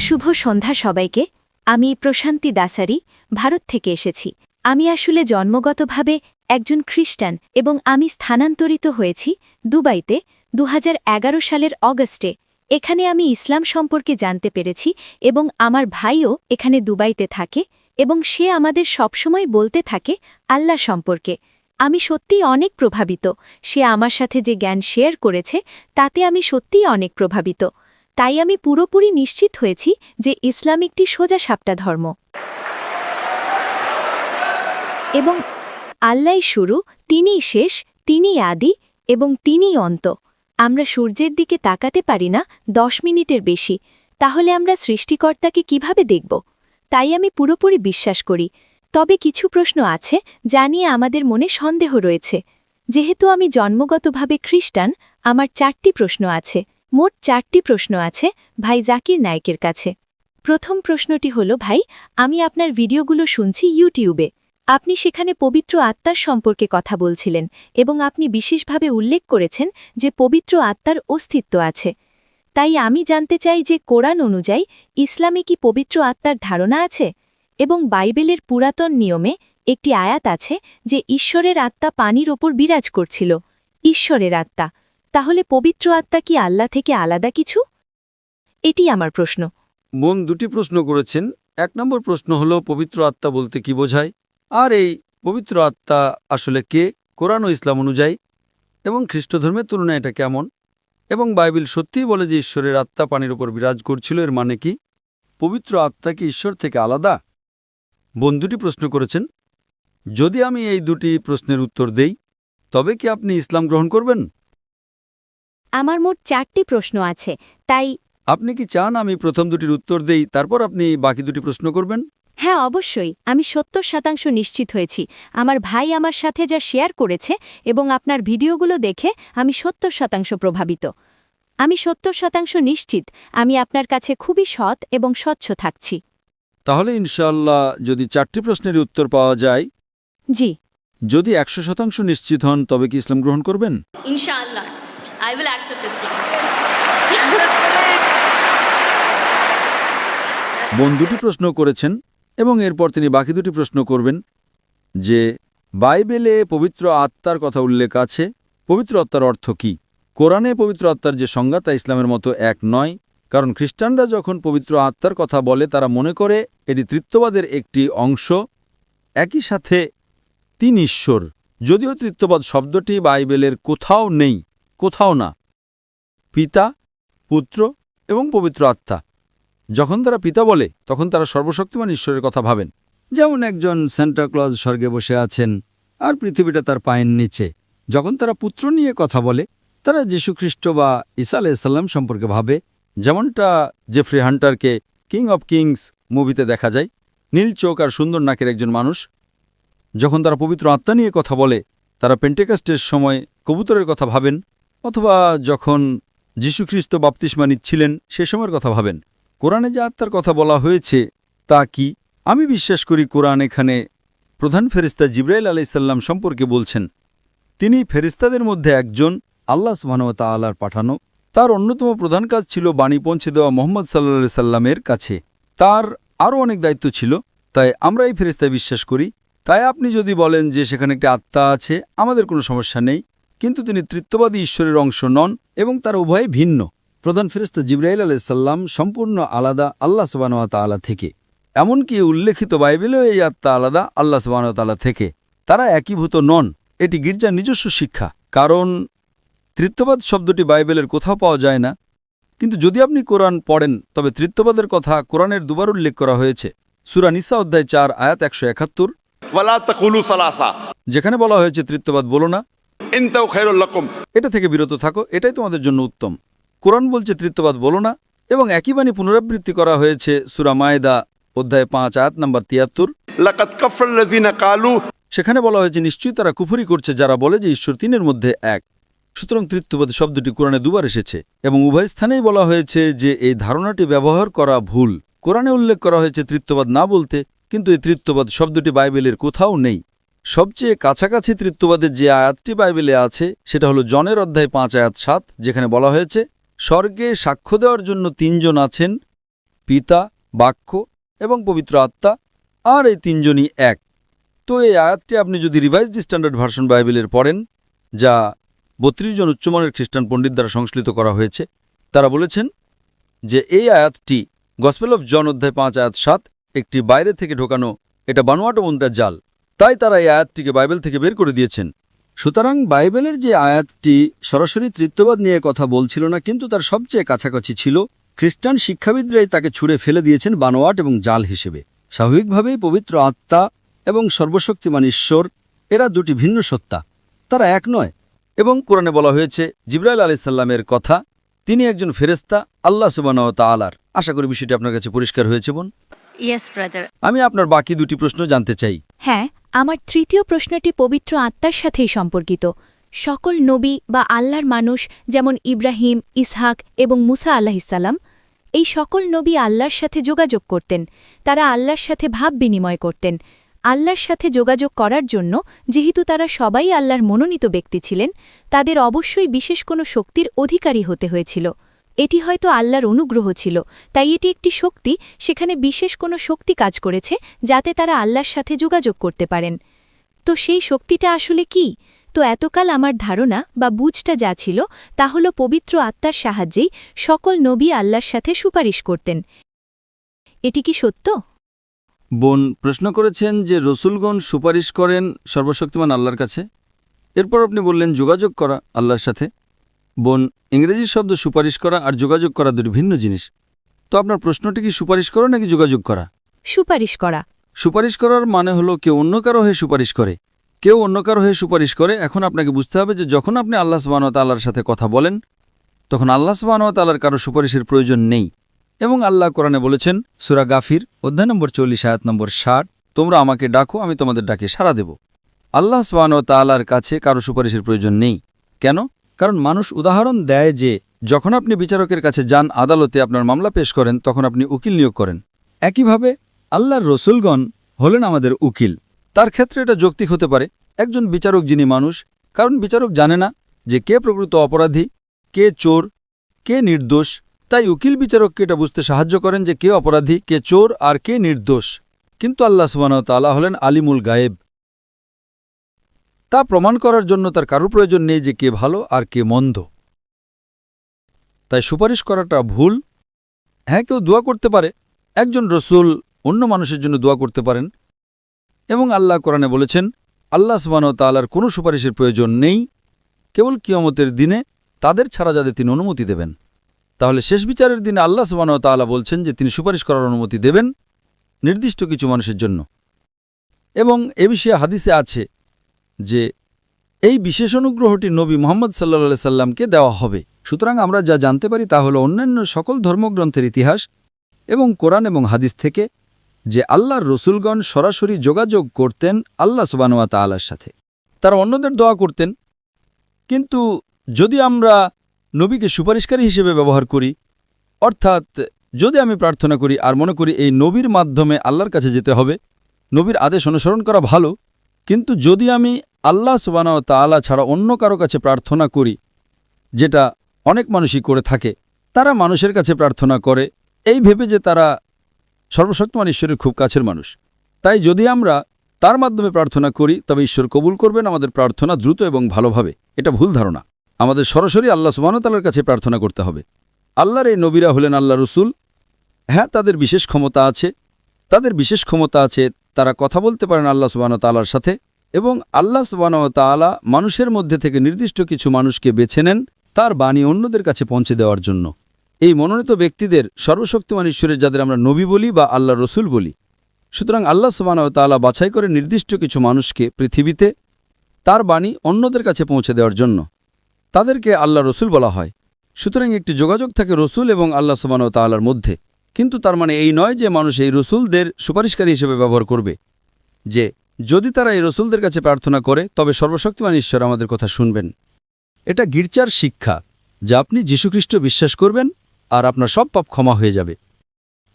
শুভ সন্ধ্যা সবাইকে। আমি প্রশান্তি দাসারি, ভারত থেকে এসেছি। আমি আসলে জন্মগতভাবে একজন খ্রিস্টান এবং আমি স্থানান্তরিত হয়েছি দুবাইতে 2011 সালের অগস্টে। এখানে আমি ইসলাম সম্পর্কে জানতে পেরেছি এবং আমার ভাইও এখানে দুবাইতে থাকে এবং সে আমাদের সবসময় বলতে থাকে আল্লাহ সম্পর্কে। আমি সত্যিই অনেক প্রভাবিত। সে আমার সাথে যে জ্ঞান শেয়ার করেছে তাতে আমি সত্যিই অনেক প্রভাবিত। তাই আমি পুরোপুরি নিশ্চিত হয়েছি যে ইসলাম একটি সোজাসাপটা ধর্ম এবং আল্লাহই শুরু, তিনিই শেষ, তিনিই আদি এবং তিনিই অন্ত। আমরা সূর্যের দিকে তাকাতে পারি না 10 মিনিটের বেশি, তাহলে আমরা সৃষ্টিকর্তাকে কিভাবে দেখব? তাই আমি পুরোপুরি বিশ্বাস করি। তবে কিছু প্রশ্ন আছে যা নিয়ে আমাদের মনে সন্দেহ রয়েছে। যেহেতু আমি জন্মগতভাবে খ্রিস্টান, আমার 4টি প্রশ্ন আছে। মোট 4টি প্রশ্ন আছে ভাই জাকির নায়েকের কাছে। প্রথম প্রশ্নটি হল, ভাই, আমি আপনার ভিডিওগুলো শুনছি ইউটিউবে। আপনি সেখানে পবিত্র আত্মার সম্পর্কে কথা বলছিলেন এবং আপনি বিশেষভাবে উল্লেখ করেছেন যে পবিত্র আত্মার অস্তিত্ব আছে। তাই আমি জানতে চাই যে কোরআন অনুযায়ী ইসলামে কি পবিত্র আত্মার ধারণা আছে? এবং বাইবেলের পুরাতন নিয়মে একটি আয়াত আছে যে ঈশ্বরের আত্মা পানির ওপর বিরাজ করছিল। ঈশ্বরের আত্মা, তাহলে পবিত্র আত্মা কি আল্লাহ থেকে আলাদা কিছু? এটি আমার প্রশ্ন। বোন দুটি প্রশ্ন করেছেন। 1 নম্বর প্রশ্ন হল পবিত্র আত্মা বলতে কি বোঝায়, আর এই পবিত্র আত্মা আসলে কে কোরআন ও ইসলাম অনুযায়ী, এবং খ্রিস্টধর্মের তুলনায় এটা কেমন, এবং বাইবেল সত্যিই বলে যে ঈশ্বরের আত্মা পানির উপর বিরাজ করছিল, এর মানে কি? পবিত্র আত্মা কি ঈশ্বর থেকে আলাদা? বোন দুটি প্রশ্ন করেছেন। যদি আমি এই দুটি প্রশ্নের উত্তর দেই, তবে কি আপনি ইসলাম গ্রহণ করবেন? আমার মোট 4টি প্রশ্ন আছে, তাই আপনি কি চান আমি প্রথম দুটির উত্তর দেই, তারপর আপনি বাকি দুটি প্রশ্ন করবেন? হ্যাঁ, অবশ্যই। আমি 70% নিশ্চিত হয়েছি। আমার ভাই আমার সাথে যা শেয়ার করেছে এবং আপনার ভিডিওগুলো দেখে আমি 70% প্রভাবিত। আমি 70% নিশ্চিত আমি আপনার কাছে খুবই সৎ এবং স্বচ্ছ থাকছি। তাহলে ইনশাআল্লাহ যদি 4টি প্রশ্নের উত্তর পাওয়া যায়, জি। যদি 100% নিশ্চিত হন, তবে কি ইসলাম গ্রহণ করবেন? Inshallah, I will accept Islam. বোন দুটি প্রশ্ন করেছেন এবং এরপর তিনি বাকি দুটি প্রশ্ন করবেন যে বাইবেলে পবিত্র আত্মার কথা উল্লেখ আছে। পবিত্র আত্মার অর্থ কি? কোরআনে পবিত্র আত্মার যে সংজ্ঞা তা ইসলামের মতো এক নয়, কারণ খ্রিস্টানরা যখন পবিত্র আত্মার কথা বলে তারা মনে করে এটি ত্রিত্ববাদের একটি অংশ। একই সাথে 3 ঈশ্বর, যদিও ত্রিত্ববাদ শব্দটি বাইবেলের কোথাও নেই, কোথাও না। পিতা, পুত্র এবং পবিত্র আত্মা। যখন তারা পিতা বলে তখন তারা সর্বশক্তিমান ঈশ্বরের কথা ভাবেন, যেমন একজন সান্টাক্লজ স্বর্গে বসে আছেন আর পৃথিবীটা তার পায়ের নিচে। যখন তারা পুত্র নিয়ে কথা বলে তারা যীশুখ্রিস্ট বা ঈসা আলাইহিস সম্পর্কে ভাবে, যেমনটা জেফ্রি হান্টারকে কিং অব কিংস মুভিতে দেখা যায়, নীল চোখ আর সুন্দর নাকের একজন মানুষ। যখন তারা পবিত্র আত্মা নিয়ে কথা বলে তারা পেন্টেকস্টের সময় কবুতরের কথা ভাবেন, অথবা যখন যীশুখ্রিস্ট বাপ্তিস্মা নিচ্ছিলেন সে সময়ের কথা ভাবেন। কোরআনে যে আত্মার কথা বলা হয়েছে তা কি? আমি বিশ্বাস করি কোরআন এখানে প্রধান ফেরেশতা জিবরাইল আলাইহিসসালাম সম্পর্কে বলছেন। তিনি ফেরেশতাদের মধ্যে একজন, আল্লাহ সুবহানাহু ওয়া তাআলার পাঠানো। তার অন্যতম প্রধান কাজ ছিল বাণী পৌঁছে দেওয়া মুহাম্মদ সাল্লাল্লাহু আলাইহি সাল্লামের কাছে। তার আরও অনেক দায়িত্ব ছিল, তাই আমরা এই ফেরেশতায় বিশ্বাস করি। তাই আপনি যদি বলেন যে সেখানে একটি আত্মা আছে, আমাদের কোনো সমস্যা নেই, কিন্তু তিনি ত্রিত্ববাদী ঈশ্বরের অংশ নন এবং তার উভয় ভিন্ন। প্রধান ফেরেশতা জিবরাইল আলাইহিস সালাম সম্পূর্ণ আলাদা আল্লাহ সুবহানাহু ওয়া তাআলা থেকে। এমনকি উল্লেখিত বাইবেলেও এই আত্মা আলাদা আল্লাহ সুবহানাহু ওয়া তাআলা থেকে। তারা একীভূত নন। এটি গির্জার নিজস্ব শিক্ষা, কারণ ত্রিত্ববাদ শব্দটি বাইবেলের কোথাও পাওয়া যায় না। কিন্তু যদি আপনি কোরআন পড়েন তবে ত্রিত্ববাদের কথা কোরআনের দুবার উল্লেখ করা হয়েছে। সূরা নিসা অধ্যায় 4 আয়াত 171, ওয়ালা তাকুলু সালাসা, যেখানে বলা হয়েছে ত্রিত্ববাদ বলো না, ইনতাউ খায়রুল লাকুম, এটা থেকে বিরত থাকো, এটাই তোমাদের জন্য উত্তম। কোরআন বলছে ত্রিত্ববাদ বলো না, এবং একই বাণী পুনরাবৃত্তি করা হয়েছে সূরা মায়েদা অধ্যায় 5 আয়াত নম্বর 73। লাকাদ কাফারাল্লাযিনা ক্বালু, সেখানে বলা হয়েছে নিশ্চয়ই তারা কুফরি করছে যারা বলে যে ঈশ্বর তিনের মধ্যে এক। সুতরাং ত্রিত্ববাদ শব্দটি কোরআনে দুবার এসেছে এবং উভয় স্থানেই বলা হয়েছে যে এই ধারণাটি ব্যবহার করা ভুল। কোরআনে উল্লেখ করা হয়েছে ত্রিত্ববাদ না বলতে, কিন্তু এই ত্রিত্ববাদ শব্দটি বাইবেলের কোথাও নেই। সবচেয়ে কাছাকাছি ত্রিত্ববাদের যে আয়াতটি বাইবেলে আছে সেটা হলো জনের অধ্যায় 5 আয়াত 7, যেখানে বলা হয়েছে স্বর্গে সাক্ষ্য দেওয়ার জন্য 3 জন আছেন, পিতা, বাক্য এবং পবিত্র আত্মা, আর এই তিনজনই এক। তো এই আয়াতটি আপনি যদি রিভাইজড স্ট্যান্ডার্ড ভার্সন বাইবেলের পড়েন, যা ৩২ জন উচ্চমানের খ্রিস্টান পণ্ডিত দ্বারা সংশ্লিষ্ট করা হয়েছে, তারা বলেছেন যে এই আয়াতটি গসপেল অফ জন অধ্যায় ৫ আয়াত ৭ একটি বাইরে থেকে ঢোকানো, এটা বানোয়াট মুদ্রার জাল। তাই তারা এই আয়াতটিকে বাইবেল থেকে বের করে দিয়েছেন। সুতরাং বাইবেলের যে আয়াতটি সরাসরি তৃতীয়বাদ নিয়ে কথা বলছিল না, কিন্তু তার সবচেয়ে কাছাকাছি ছিল, খ্রিস্টান শিক্ষাবিদরাই তাকে ছুঁড়ে ফেলে দিয়েছেন বানোয়াট এবং জাল হিসেবে। স্বাভাবিকভাবেই পবিত্র আত্মা এবং সর্বশক্তিমান ঈশ্বর, এরা দুটি ভিন্ন সত্তা, তারা এক নয়। এবং কোরআনে বলা হয়েছে জিবরাইল আলাইহিস সালামের কথা, তিনি একজন ফেরেশতা আল্লাহ সুবহানাহু ওয়া তাআলার। আশা করি বিষয়টি আপনার কাছে পরিষ্কার হয়েছে বোন। Yes, brother. আমি আপনার বাকি দুটি প্রশ্ন জানতে চাই। হ্যাঁ, আমার তৃতীয় প্রশ্নটি পবিত্র আত্মার সাথেই সম্পর্কিত। সকল নবী বা আল্লাহর মানুষ, যেমন ইব্রাহিম, ইসহাক এবং মুসা আলাহিসাল্লাম, এই সকল নবী আল্লাহর সাথে যোগাযোগ করতেন। তারা আল্লাহর সাথে ভাব বিনিময় করতেন। আল্লাহর সাথে যোগাযোগ করার জন্য যেহেতু তারা সবাই আল্লাহর মনোনীত ব্যক্তি ছিলেন, তাদের অবশ্যই বিশেষ কোনো শক্তির অধিকারী হতে হয়েছিল। এটি হয়তো আল্লাহর অনুগ্রহ ছিল, তাই এটি একটি শক্তি, সেখানে বিশেষ কোনো শক্তি কাজ করেছে যাতে তারা আল্লাহর সাথে যোগাযোগ করতে পারেন। তো সেই শক্তিটা আসলে কি? তো এতকাল আমার ধারণা বা বুঝটা যা ছিল তা হল পবিত্র আত্মার সাহায্যেই সকল নবী আল্লাহর সাথে সুপারিশ করতেন। এটি কি সত্য? বোন প্রশ্ন করেছেন যে রসুলগণ সুপারিশ করেন সর্বশক্তিমান আল্লাহর কাছে। এরপর আপনি বললেন যোগাযোগ করা আল্লাহর সাথে। বোন, ইংরেজি শব্দ সুপারিশ করা আর যোগাযোগ করা দুটি ভিন্ন জিনিস। তো আপনার প্রশ্নটি কি সুপারিশ করা নাকি যোগাযোগ করা? সুপারিশ করা। সুপারিশ করার মানে হলো কেউ অন্য কারো হয়ে সুপারিশ করে। কেউ অন্য কারো হয়ে সুপারিশ করে। এখন আপনাকে বুঝতে হবে যে যখন আপনি আল্লাহ সুবহানাহু ওয়া তাআলার সাথে কথা বলেন, তখন আল্লাহ সুবহানাহু ওয়া তাআলার কারো সুপারিশের প্রয়োজন নেই। এবং আল্লাহ কোরআনে বলেছেন, সূরা গাফির অধ্যায় নম্বর ৪০ আয়াত নম্বর ৬০, তোমরা আমাকে ডাকো, আমি তোমাদের ডাকে সাড়া দেব। আল্লাহ সুবহানাহু ওয়া তাআলার কাছে কারো সুপারিশের প্রয়োজন নেই। কেন? কারণ মানুষ উদাহরণ দেয় যে যখন আপনি বিচারকের কাছে যান, আদালতে আপনার মামলা পেশ করেন, তখন আপনি উকিল নিয়োগ করেন। একইভাবে আল্লাহর রসুলগণ হলেন আমাদের উকিল। তার ক্ষেত্রে এটা যৌক্তিক হতে পারে, একজন বিচারক যিনি মানুষ, কারণ বিচারক জানে না যে কে প্রকৃত অপরাধী, কে চোর, কে নির্দোষ। তাই উকিল বিচারককে এটা বুঝতে সাহায্য করেন যে কে অপরাধী, কে চোর আর কে নির্দোষ। কিন্তু আল্লাহ সুবহানাহু ওয়া তাআলা হলেন আলিমুল গায়েব। তা প্রমাণ করার জন্য তার কারো প্রয়োজন নেই যে কে ভালো আর কে মন্দ। তাই সুপারিশ করাটা ভুল। হ্যাঁ, কেউ দোয়া করতে পারে, একজন রসুল অন্য মানুষের জন্য দোয়া করতে পারেন। এবং আল্লাহ কোরআনে বলেছেন আল্লাহ সুবহানাহু ওয়া তাআলার কোনো সুপারিশের প্রয়োজন নেই, কেবল কিয়ামতের দিনে তাদের ছাড়া যাদের তিনি অনুমতি দেবেন। তাহলে শেষ বিচারের দিনে আল্লাহ সুবহানাহু ওয়া তাআলা বলছেন যে তিনি সুপারিশ করার অনুমতি দেবেন নির্দিষ্ট কিছু মানুষের জন্য। এবং এ বিষয়ে হাদিসে আছে যে এই বিশেষ অনুগ্রহটি নবী মুহাম্মদ সাল্লাল্লাহু আলাইহি সাল্লামকে দেওয়া হবে। সুতরাং আমরা যা জানতে পারি তা হলো অন্যান্য সকল ধর্মগ্রন্থের ইতিহাস এবং কোরআন এবং হাদিস থেকে যে আল্লাহর রসুলগণ সরাসরি যোগাযোগ করতেন আল্লাহ সুবহানাহু ওয়া তাআলার সাথে। তারা অন্যদের দোয়া করতেন। কিন্তু যদি আমরা নবীকে সুপারিশকারী হিসেবে ব্যবহার করি, অর্থাৎ যদি আমি প্রার্থনা করি আর মনে করি এই নবীর মাধ্যমে আল্লাহর কাছে যেতে হবে, নবীর আদেশ অনুসরণ করা ভালো, কিন্তু যদি আমি আল্লাহ সুবহানাহু ওয়া তাআলা ছাড়া অন্য কারো কাছে প্রার্থনা করি, যেটা অনেক মানুষই করে থাকে, তারা মানুষের কাছে প্রার্থনা করে এই ভেবে যে তারা সর্বশক্তিমান ঈশ্বরের খুব কাছের মানুষ। তাই যদি আমরা তার মাধ্যমে প্রার্থনা করি তবে ঈশ্বর কবুল করবেন আমাদের প্রার্থনা দ্রুত এবং ভালোভাবে। এটা ভুল ধারণা। আমাদের সরাসরি আল্লাহ সুবহানাহু ওয়া তাআলার কাছে প্রার্থনা করতে হবে। আল্লাহর এই নবীরা হলেন আল্লাহ রসুল। হ্যাঁ, তাদের বিশেষ ক্ষমতা আছে, তারা কথা বলতে পারেন আল্লাহ সুবহানাহু ওয়া তাআলার সাথে। এবং আল্লাহ সুবহানাহু ওয়া তাআলা মানুষের মধ্যে থেকে নির্দিষ্ট কিছু মানুষকে বেছে নেন তার বাণী অন্যদের কাছে পৌঁছে দেওয়ার জন্য। এই মনোনীত ব্যক্তিদের সর্বশক্তিমান ঈশ্বরের যাদের আমরা নবী বলি বা আল্লাহ রসুল বলি। সুতরাং আল্লাহ সুবহানাহু ওয়া তাআলা বাছাই করে নির্দিষ্ট কিছু মানুষকে পৃথিবীতে তার বাণী অন্যদের কাছে পৌঁছে দেওয়ার জন্য, তাদেরকে আল্লাহ রসুল বলা হয়। সুতরাং একটি যোগাযোগ থাকে রসুল এবং আল্লাহ সুবহানাহু ওয়া তাআলার মধ্যে। কিন্তু তার মানে এই নয় যে মানুষ এই রসুলদের সুপারিশকারী হিসেবে ব্যবহার করবে, যে যদি তারা এই রসুলদের কাছে প্রার্থনা করে তবে সর্বশক্তিমান ঈশ্বর আমাদের কথা শুনবেন। এটা গির্জার শিক্ষা, যা আপনি যীশুখ্রিস্ট বিশ্বাস করবেন আর আপনার সব পাপ ক্ষমা হয়ে যাবে।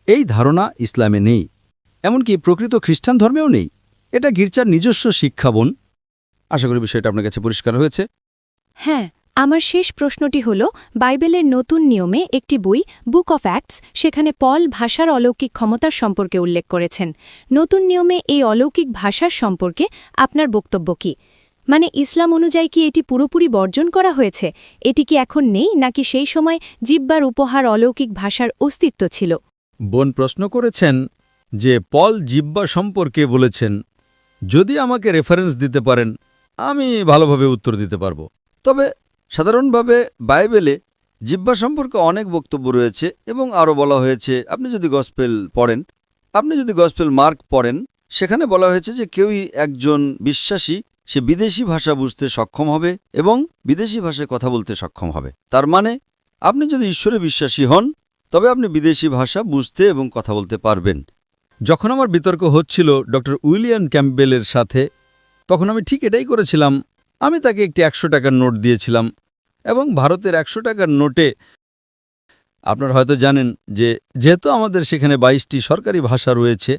এই ধারণা ইসলামে নেই, এমনকি প্রকৃত খ্রিস্টান ধর্মেও নেই। এটা গির্জার নিজস্ব শিক্ষা বোন। আশা করি বিষয়টা আপনার কাছে পরিষ্কার হয়েছে। হ্যাঁ, আমার শেষ প্রশ্নটি হল বাইবেলের নতুন নিয়মে একটি বই বুক অফ অ্যাক্টস সেখানে পল ভাষার অলৌকিক ক্ষমতার সম্পর্কে উল্লেখ করেছেন নতুন নিয়মে এই অলৌকিক ভাষার সম্পর্কে আপনার বক্তব্য কি মানে ইসলাম অনুযায়ী কি এটি পুরোপুরি বর্জন করা হয়েছে এটি কি এখন নেই নাকি সেই সময় জিব্বার উপহার অলৌকিক ভাষার অস্তিত্ব ছিল বোন প্রশ্ন করেছেন যে পল জিব্বা সম্পর্কে বলেছেন যদি আমাকে রেফারেন্স দিতে পারেন আমি ভালোভাবে উত্তর দিতে পারব তবে সাধারণভাবে বাইবেলে জিব্বা সম্পর্কে অনেক বক্তব্য রয়েছে এবং আরও বলা হয়েছে আপনি যদি গসপেল পড়েন আপনি যদি গসপেল মার্ক পড়েন সেখানে বলা হয়েছে যে কেউই একজন বিশ্বাসী সে বিদেশি ভাষা বুঝতে সক্ষম হবে এবং বিদেশি ভাষায় কথা বলতে সক্ষম হবে তার মানে আপনি যদি ঈশ্বরে বিশ্বাসী হন তবে আপনি বিদেশি ভাষা বুঝতে এবং কথা বলতে পারবেন যখন আমার বিতর্ক হচ্ছিল ডক্টর উইলিয়াম ক্যাম্পবেলের সাথে তখন আমি ঠিক এটাই করেছিলাম আমি তাকে একটি 100 টাকার নোট দিয়েছিলাম এবং ভারতের 100 টাকার নোটে আপনারা হয়তো জানেন যে যেহেতু আমাদের সেখানে 22টি সরকারি ভাষা রয়েছে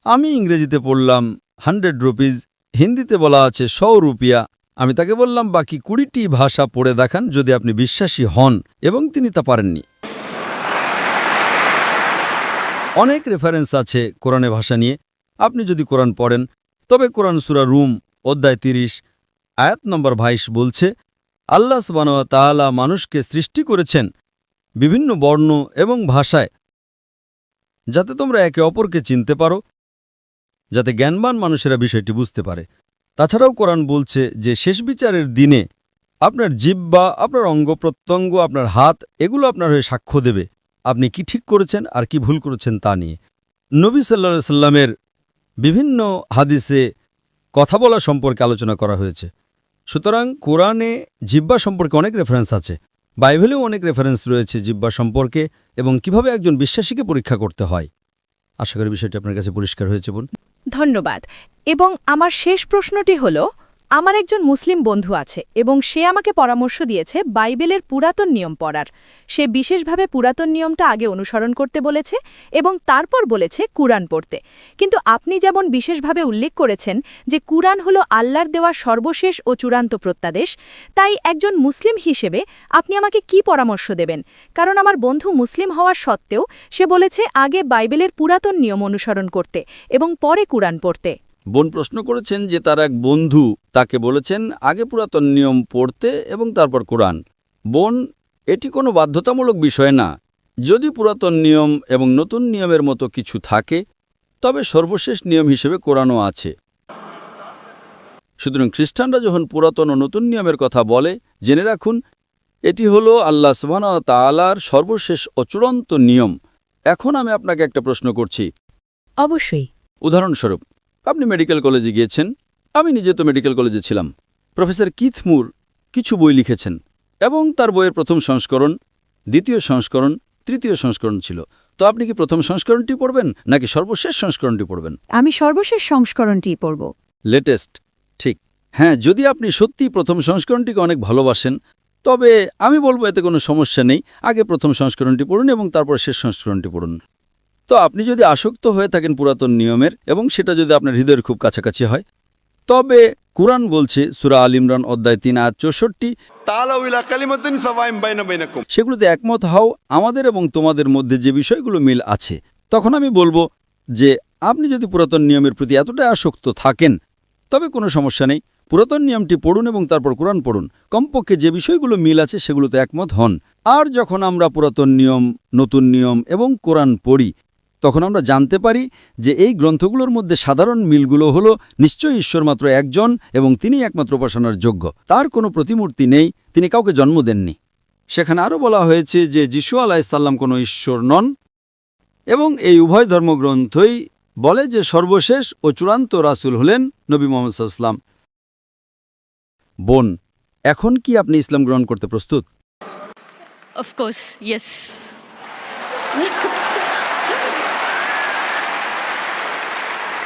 আমি ইংরেজিতে পড়লাম 100 রুপিজ হিন্দিতে বলা আছে 100 রুপিয়া আমি তাকে বললাম বাকি 20টি ভাষা পড়ে দেখান যদি আপনি বিশ্বাসী হন এবং তিনি তা পারেননি অনেক রেফারেন্স আছে কোরআনে ভাষা নিয়ে আপনি যদি কোরআন পড়েন তবে কোরআন সূরা রুম অধ্যায় 30 আয়াত নম্বর 22 বলছে আল্লাহ সুবহানাহু ওয়া তাআলা মানুষকে সৃষ্টি করেছেন বিভিন্ন বর্ণ এবং ভাষায় যাতে তোমরা একে অপরকে চিনতে পারো যাতে জ্ঞানবান মানুষেরা বিষয়টি বুঝতে পারে তাছাড়াও কোরআন বলছে যে শেষ বিচারের দিনে আপনার জিহ্বা আপনার অঙ্গপ্রত্যঙ্গ আপনার হাত এগুলো আপনার হয়ে সাক্ষ্য দেবে আপনি কি ঠিক করেছেন আর কি ভুল করেছেন তা নিয়ে নবী সাল্লাল্লাহু আলাইহি সাল্লামের বিভিন্ন হাদিসে কথা বলা সম্পর্কে আলোচনা করা হয়েছে সুতরাং কোরআনে জিহ্বা সম্পর্কে অনেক রেফারেন্স আছে বাইবেলেও অনেক রেফারেন্স রয়েছে জিহ্বা সম্পর্কে এবং কিভাবে একজন বিশ্বাসীকে পরীক্ষা করতে হয় আশা করি বিষয়টি আপনার কাছে পরিষ্কার হয়েছে বোন ধন্যবাদ এবং আমার শেষ প্রশ্নটি হল আমার একজন মুসলিম বন্ধু আছে এবং সে আমাকে পরামর্শ দিয়েছে বাইবেলের পুরাতন নিয়ম পড়ার সে বিশেষভাবে পুরাতন নিয়মটা আগে অনুসরণ করতে বলেছে এবং তারপর বলেছে কুরআন পড়তে কিন্তু আপনি যেমন বিশেষভাবে উল্লেখ করেছেন যে কুরআন হল আল্লাহর দেওয়া সর্বশেষ ও চূড়ান্ত প্রত্যাদেশ তাই একজন মুসলিম হিসেবে আপনি আমাকে কি পরামর্শ দেবেন কারণ আমার বন্ধু মুসলিম হওয়ার সত্ত্বেও সে বলেছে আগে বাইবেলের পুরাতন নিয়ম অনুসরণ করতে এবং পরে কুরআন পড়তে বোন প্রশ্ন করেছেন যে তার এক বন্ধু তাকে বলেছেন আগে পুরাতন নিয়ম পড়তে এবং তারপর কোরআন বোন এটি কোনো বাধ্যতামূলক বিষয় না যদি পুরাতন নিয়ম এবং নতুন নিয়মের মতো কিছু থাকে তবে সর্বশেষ নিয়ম হিসেবে কোরআনও আছে সুতরাং খ্রিস্টানরা যখন পুরাতন ও নতুন নিয়মের কথা বলে জেনে রাখুন এটি হল আল্লাহ সুবহানাহু ওয়া তাআলার সর্বশেষ ও চূড়ান্ত নিয়ম এখন আমি আপনাকে একটা প্রশ্ন করছি অবশ্যই উদাহরণস্বরূপ আপনি মেডিকেল কলেজে গিয়েছেন আমি নিজে তো মেডিকেল কলেজে ছিলাম প্রফেসর কিথ মুর কিছু বই লিখেছেন এবং তার বইয়ের প্রথম সংস্করণ দ্বিতীয় সংস্করণ তৃতীয় সংস্করণ ছিল তো আপনি কি প্রথম সংস্করণটি পড়বেন নাকি সর্বশেষ সংস্করণটি পড়বেন আমি সর্বশেষ সংস্করণটি পড়ব লেটেস্ট ঠিক হ্যাঁ যদি আপনি সত্যি প্রথম সংস্করণটিকে অনেক ভালোবাসেন তবে আমি বলবো এতে কোনো সমস্যা নেই আগে প্রথম সংস্করণটি পড়ুন এবং তারপর শেষ সংস্করণটি পড়ুন তো আপনি যদি আসক্ত হয়ে থাকেন পুরাতন নিয়মের এবং সেটা যদি আপনার হৃদয়ের খুব কাছাকাছি হয় তবে কুরআন বলছে সূরা আল ইমরান অধ্যায় 3 আয়াত 64 তাআলাউ ইলা কালিমাতিন সাওয়াইন বাইনাকুম সেগুলোতে একমত হও আমাদের এবং তোমাদের মধ্যে যে বিষয়গুলো মিল আছে তখন আমি বলবো যে আপনি যদি পুরাতন নিয়মের প্রতি এতটা আসক্ত থাকেন তবে কোনো সমস্যা নেই পুরাতন নিয়মটি পড়ুন এবং তারপর কোরআন পড়ুন কমপক্ষে যে বিষয়গুলো মিল আছে সেগুলোতে একমত হন আর যখন আমরা পুরাতন নিয়ম নতুন নিয়ম এবং কোরআন পড়ি তখন আমরা জানতে পারি যে এই গ্রন্থগুলোর মধ্যে সাধারণ মিলগুলো হল নিশ্চয়ই ঈশ্বর মাত্র একজন এবং তিনি একমাত্র উপাসনার যোগ্য তার কোনো প্রতিমূর্তি নেই তিনি কাউকে জন্ম দেননি সেখানে আরও বলা হয়েছে যে যিশু আলাইহিস সালাম কোনো ঈশ্বর নন এবং এই উভয় ধর্মগ্রন্থই বলে যে সর্বশেষ ও চূড়ান্ত রাসূল হলেন নবী মুহাম্মদ সাল্লাল্লাহু আলাইহি ওয়াসাল্লাম বোন এখন কি আপনি ইসলাম গ্রহণ করতে প্রস্তুত Of course, yes.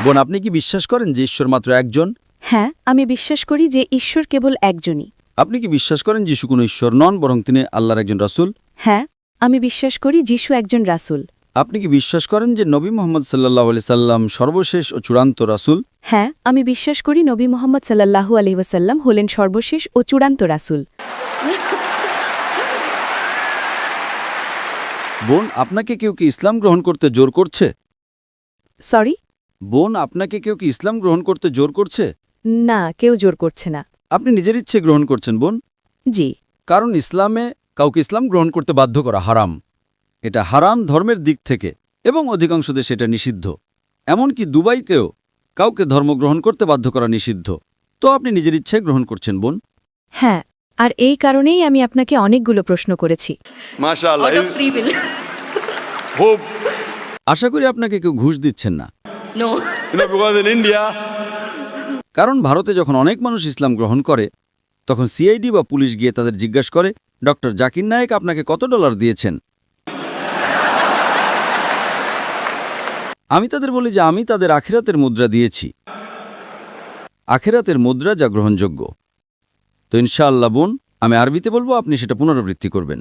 বোন আপনি কি বিশ্বাস করেন যে ঈশ্বর মাত্র একজন হ্যাঁ আমি বিশ্বাস করি যে ঈশ্বর কেবল একজনই আপনি কি বিশ্বাস করেন যিশু কোনো ঈশ্বর নন বরং তিনি আল্লাহর একজন রাসূল হ্যাঁ আমি বিশ্বাস করি যিশু একজন রাসূল আপনি কি বিশ্বাস করেন যে নবী মোহাম্মদ সাল্লাল্লাহু আলাইহি সাল্লাম সর্বশেষ ও চূড়ান্ত রাসূল? হ্যাঁ, আমি বিশ্বাস করি নবী মোহাম্মদ সাল্লাল্লাহু আলাইহি ওয়াসাল্লাম হলেন সর্বশেষ ও চূড়ান্ত রাসূল। বোন, আপনাকে কেউ কি ইসলাম গ্রহণ করতে জোর করছে? সরি? বোন, আপনাকে কেউ কি ইসলাম গ্রহণ করতে জোর করছে? না, কেউ জোর করছে না। আপনি নিজের ইচ্ছে গ্রহণ করছেন বোন। জি। কারণ ইসলামে কাউকে ইসলাম গ্রহণ করতে বাধ্য করা হারাম। এটা হারাম ধর্মের দিক থেকে, এবং অধিকাংশ দেশে এটা নিষিদ্ধ। এমনকি দুবাইকেও কাউকে ধর্ম গ্রহণ করতে বাধ্য করা নিষিদ্ধ। তো আপনি নিজের ইচ্ছে গ্রহণ করছেন বোন। হ্যাঁ, আর এই কারণেই আমি আপনাকে অনেকগুলো প্রশ্ন করেছি। MashaAllah. Out of free will. Hope. আশা করি আপনাকে কেউ ঘুষ দিচ্ছেন না। No. Because in India, কারণ ভারতে যখন অনেক মানুষ ইসলাম গ্রহণ করে, তখন সিআইডি বা পুলিশ গিয়ে তাদের জিজ্ঞাসা করে, ডক্টর জাকির নায়েক আপনাকে কত ডলার দিয়েছেন? আমি তাদের বলি যে আমি তাদের আখিরাতের মুদ্রা দিয়েছি। আখিরাতের মুদ্রা যা গ্রহণযোগ্য। তো ইনশাআল্লাহ বোন, আমি আরবিতে বলবো, আপনি সেটা পুনরাবৃত্তি করবেন।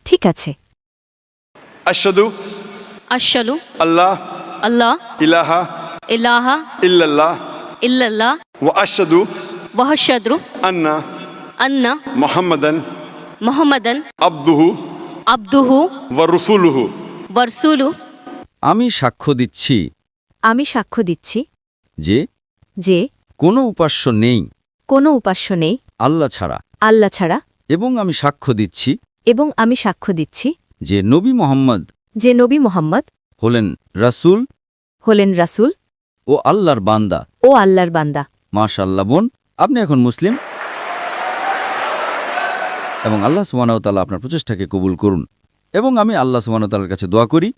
ঠিক আছে। Ashhadu Ashhadu Allah Allah ilaha ilaha illallah illallah wa ashhadu wa ashhadu anna anna Muhammadan Muhammadan abduhu abduhu wa rasuluhu. wa rasuluhu. আমি সাক্ষ্য দিচ্ছি আমি সাক্ষ্য দিচ্ছি যে যে কোনো উপাস্য নেই কোনো উপাস্য নেই আল্লাহ ছাড়া, আল্লাহ ছাড়া, এবং আমি সাক্ষ্য দিচ্ছি এবং আমি সাক্ষ্য দিচ্ছি যে নবী মোহাম্মদ যে নবী মোহাম্মদ হলেন রাসূল হলেন রাসূল ও আল্লাহর বান্দা। ও আল্লাহর বান্দা। মাশাআল্লাহ বোন, আপনি এখন মুসলিম, এবং আল্লাহ সুবহানাহু ওয়া তাআলা আপনার প্রচেষ্টাকে কবুল করুন। এবং আমি আল্লাহ সুবহানাহু ওয়া তাআলার কাছে দোয়া করি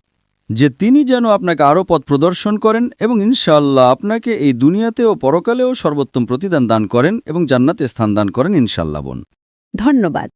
যে তিনি যেন আপনাকে আরও পথ প্রদর্শন করেন এবং ইনশাআল্লাহ আপনাকে এই দুনিয়াতে ও পরকালেও সর্বোত্তম প্রতিদান দান করেন এবং জান্নাতে স্থান দান করেন ইনশাআল্লাহ বোন। ধন্যবাদ।